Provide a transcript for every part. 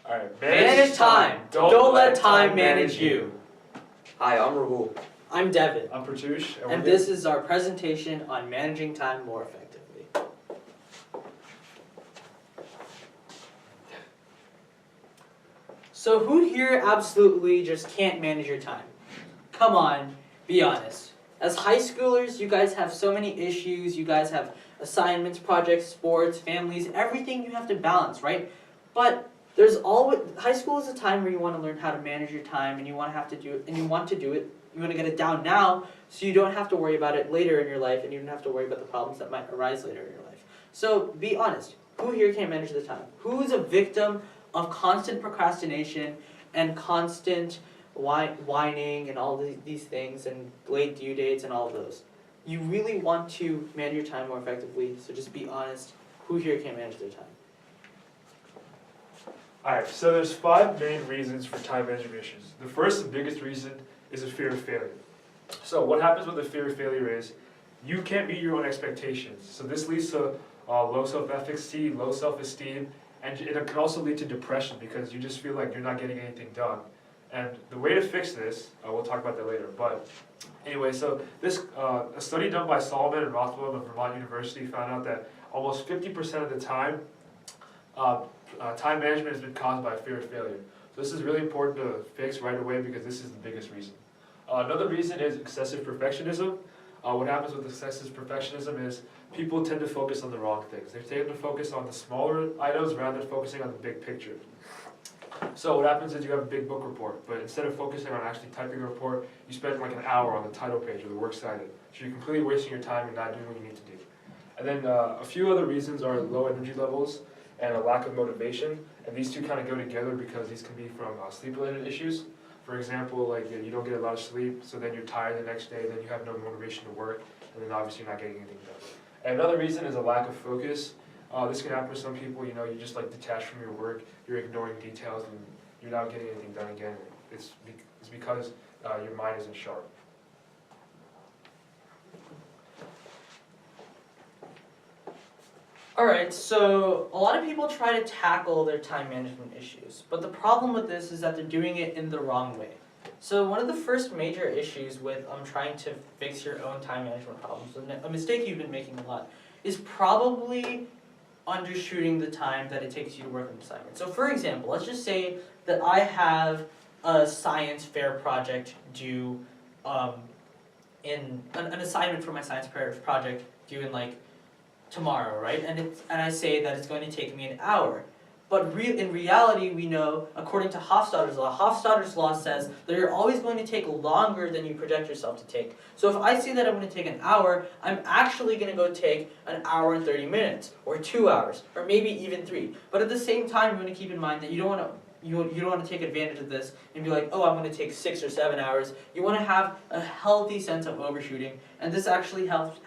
Alright, Manage time. Don't let time manage you. Hi, I'm Rahul. I'm Devin, I'm Pratoush, and this is our presentation on managing time more effectively. So who here absolutely just can't manage your time? Come on, be honest. As high schoolers, you guys have so many issues, you guys have assignments, projects, sports, families, everything you have to balance, right? But there's always, high school is a time where you want to learn how to manage your time and you want to have to do it, and you want to do it. You want to get it down now so you don't have to worry about it later in your life and you don't have to worry about the problems that might arise later in your life. So be honest, who here can't manage the time? Who is a victim of constant procrastination and constant whining and all these things and late due dates and all of those? You really want to manage your time more effectively, so just be honest. Who here can't manage their time? Alright, so there's 5 main reasons for time management issues. The first and biggest reason is a fear of failure. So what happens with the fear of failure is you can't meet your own expectations. So this leads to low self-efficacy, low self-esteem, and it can also lead to depression because you just feel like you're not getting anything done. And the way to fix this, we'll talk about that later, but anyway, so this a study done by Solomon and Rothwell of Vermont University found out that almost 50% of the time, time management has been caused by fear of failure. So this is really important to fix right away because this is the biggest reason. Another reason is excessive perfectionism. What happens with excessive perfectionism is people tend to focus on the wrong things. They tend to focus on the smaller items rather than focusing on the big picture. So what happens is you have a big book report, but instead of focusing on actually typing a report, you spend like an hour on the title page or the works cited. So you're completely wasting your time and not doing what you need to do. And then a few other reasons are low energy levels and a lack of motivation. And these two kind of go together because these can be from sleep-related issues. For example, like you don't get a lot of sleep, so then you're tired the next day, then you have no motivation to work, and then obviously you're not getting anything done. And another reason is a lack of focus. This can happen to some people, you just like detached from your work, you're ignoring details, and you're not getting anything done again. It's because your mind isn't sharp. Alright, so a lot of people try to tackle their time management issues, but the problem with this is that they're doing it in the wrong way. So one of the first major issues with trying to fix your own time management problems, a mistake you've been making a lot, is probably undershooting the time that it takes you to work on an assignment. So for example, let's just say that I have a science fair project due in an assignment for my science fair project due in like tomorrow, right? And I say that it's going to take me an hour. But in reality, we know, according to Hofstadter's law says that you're always going to take longer than you project yourself to take. So if I say that I'm going to take an hour, I'm actually going to go take an hour and 30 minutes, or 2 hours, or maybe even 3. But at the same time, you want to keep in mind that you don't want to take advantage of this and be like, oh, I'm going to take 6 or 7 hours. You want to have a healthy sense of overshooting, and this actually helps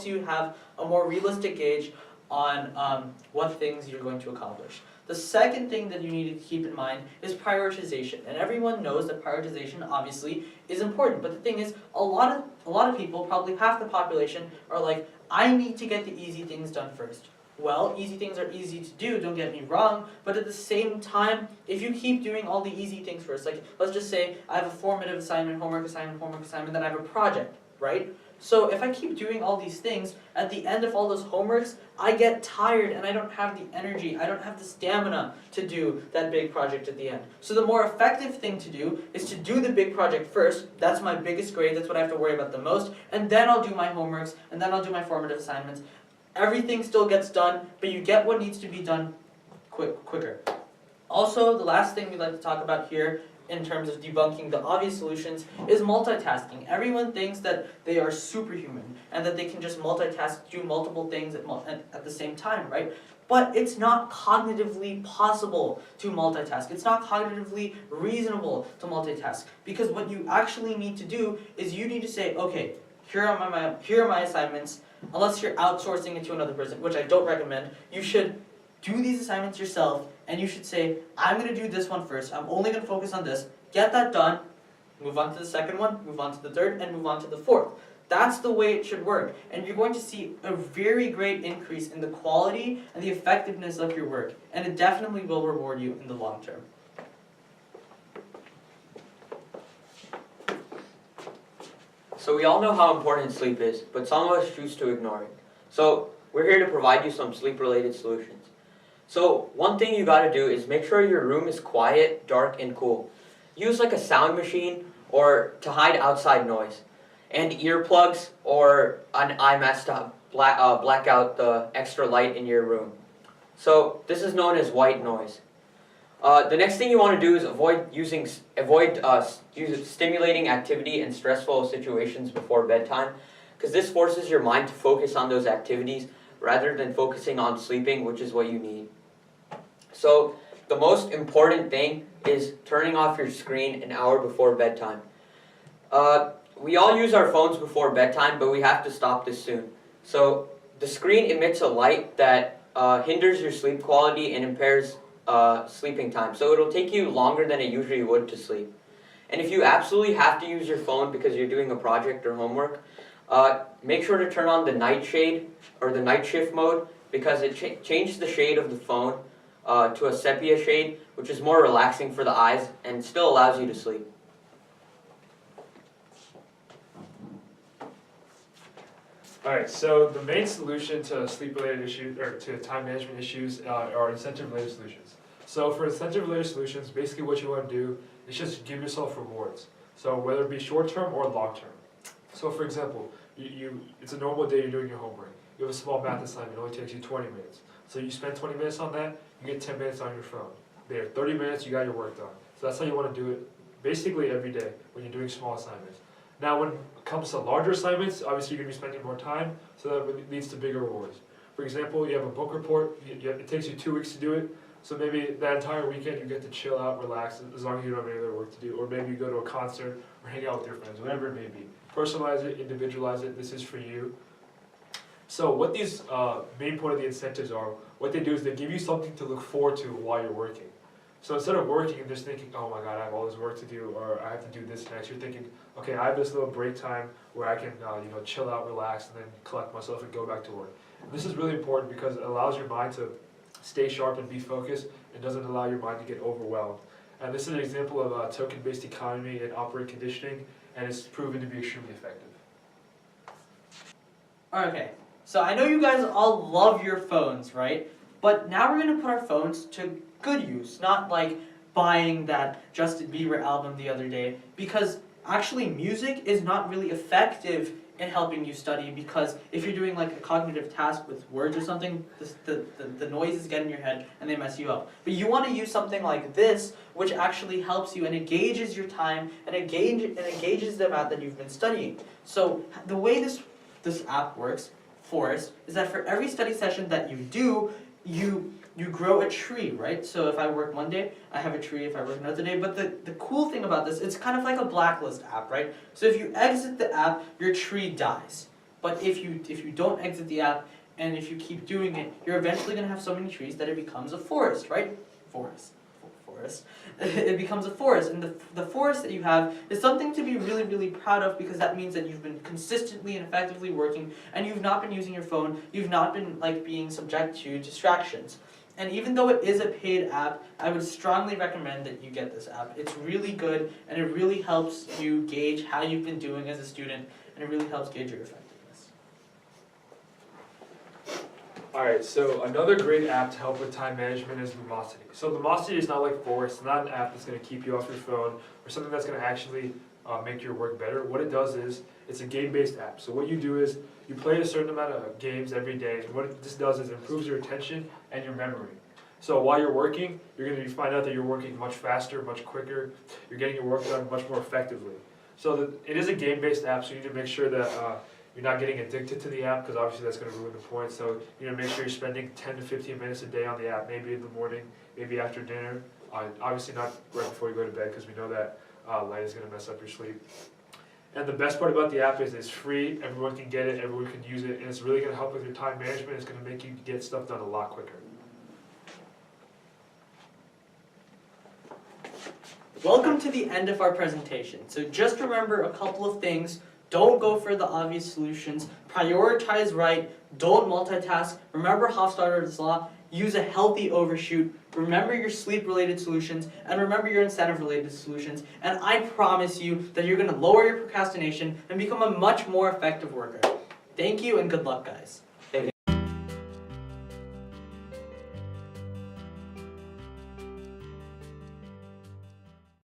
you have a more realistic gauge on what things you're going to accomplish. The second thing that you need to keep in mind is prioritization. And everyone knows that prioritization obviously is important. But the thing is, a lot of people, probably half the population, are like, I need to get the easy things done first. Well, easy things are easy to do, don't get me wrong, but at the same time, if you keep doing all the easy things first, like let's just say I have a formative assignment, homework assignment, then I have a project, right? So if I keep doing all these things, at the end of all those homeworks, I get tired and I don't have the energy, I don't have the stamina to do that big project at the end. So the more effective thing to do is to do the big project first. That's my biggest grade, that's what I have to worry about the most, and then I'll do my homeworks, and then I'll do my formative assignments. Everything still gets done, but you get what needs to be done quicker. Also, the last thing we'd like to talk about here in terms of debunking the obvious solutions is multitasking. Everyone thinks that they are superhuman and that they can just multitask, do multiple things at the same time, right? But it's not cognitively possible to multitask. It's not cognitively reasonable to multitask, because what you actually need to do is you need to say, okay, here are my assignments. Unless you're outsourcing it to another person, which I don't recommend, you should do these assignments yourself, and you should say, I'm going to do this one first, I'm only going to focus on this, get that done, move on to the second one, move on to the third, and move on to the fourth. That's the way it should work. And you're going to see a very great increase in the quality and the effectiveness of your work. And it definitely will reward you in the long term. So we all know how important sleep is, but some of us choose to ignore it. So we're here to provide you some sleep-related solutions. So one thing you gotta do is make sure your room is quiet, dark, and cool. Use like a sound machine or to hide outside noise. And earplugs or an eye mask to black out the extra light in your room. So this is known as white noise. The next thing you want to do is avoid stimulating activity in stressful situations before bedtime, because this forces your mind to focus on those activities rather than focusing on sleeping, which is what you need. So the most important thing is turning off your screen an hour before bedtime. We all use our phones before bedtime, but we have to stop this soon. So the screen emits a light that hinders your sleep quality and impairs sleeping time. So it'll take you longer than it usually would to sleep. And if you absolutely have to use your phone because you're doing a project or homework, make sure to turn on the night shade or the night shift mode, because it changes the shade of the phone to a sepia shade, which is more relaxing for the eyes and still allows you to sleep. Alright, so the main solution to sleep-related issues, or to time management issues, are incentive-related solutions. So for incentive-related solutions, basically what you want to do is just give yourself rewards. So whether it be short-term or long-term. So for example, it's a normal day, you're doing your homework. You have a small math assignment, it only takes you 20 minutes. So you spend 20 minutes on that, you get 10 minutes on your phone. There, 30 minutes, you got your work done. So that's how you want to do it basically every day when you're doing small assignments. Now when it comes to larger assignments, obviously you're going to be spending more time, so that leads to bigger rewards. For example, you have a book report, it takes you 2 weeks to do it, so maybe that entire weekend you get to chill out, relax, as long as you don't have any other work to do, or maybe you go to a concert or hang out with your friends, whatever it may be. Personalize it, individualize it, this is for you. So what these main point of the incentives are, what they do is they give you something to look forward to while you're working. So instead of working and just thinking, oh my god, I have all this work to do, or I have to do this next, you're thinking, okay, I have this little break time where I can chill out, relax, and then collect myself and go back to work. And this is really important because it allows your mind to stay sharp and be focused. It doesn't allow your mind to get overwhelmed. And this is an example of a token-based economy and operant conditioning, and it's proven to be extremely effective. Okay, so I know you guys all love your phones, right? But now we're going to put our phones to good use, not like buying that Justin Bieber album the other day, because actually music is not really effective in helping you study, because if you're doing like a cognitive task with words or something, the noises get in your head and they mess you up. But you want to use something like this, which actually helps you and it gauges your time and it gauges the amount that you've been studying. So the way this app works, Forest, is that for every study session that you do, you grow a tree, right? So if I work one day, I have a tree. If I work another day, but the cool thing about this, it's kind of like a blacklist app, right? So if you exit the app, your tree dies. But if you don't exit the app and if you keep doing it, you're eventually gonna have so many trees that it becomes a forest, right? Forest. It becomes a forest, and the forest that you have is something to be really, really proud of, because that means that you've been consistently and effectively working, and you've not been using your phone, you've not been like being subject to distractions. And even though it is a paid app, I would strongly recommend that you get this app. It's really good, and it really helps you gauge how you've been doing as a student, and it really helps gauge your effectiveness. Alright, so another great app to help with time management is Lumosity. So Lumosity is not like Forest, it's not an app that's going to keep you off your phone, or something that's going to actually make your work better. What it does is, it's a game-based app. So what you do is, you play a certain amount of games every day, and what this does is it improves your attention and your memory. So while you're working, you're going to find out that you're working much faster, much quicker, you're getting your work done much more effectively. So it is a game-based app, so you need to make sure that you're not getting addicted to the app, because obviously that's going to ruin the point. So you know, make sure you're spending 10 to 15 minutes a day on the app, maybe in the morning, maybe after dinner. Obviously not right before you go to bed, because we know that light is going to mess up your sleep. And the best part about the app is it's free, everyone can get it, everyone can use it, and it's really going to help with your time management. It's going to make you get stuff done a lot quicker. Welcome to the end of our presentation. So just remember a couple of things. Don't go for the obvious solutions. Prioritize right. Don't multitask. Remember Hofstadter's law. Use a healthy overshoot. Remember your sleep-related solutions, and remember your incentive-related solutions. And I promise you that you're going to lower your procrastination and become a much more effective worker. Thank you, and good luck, guys.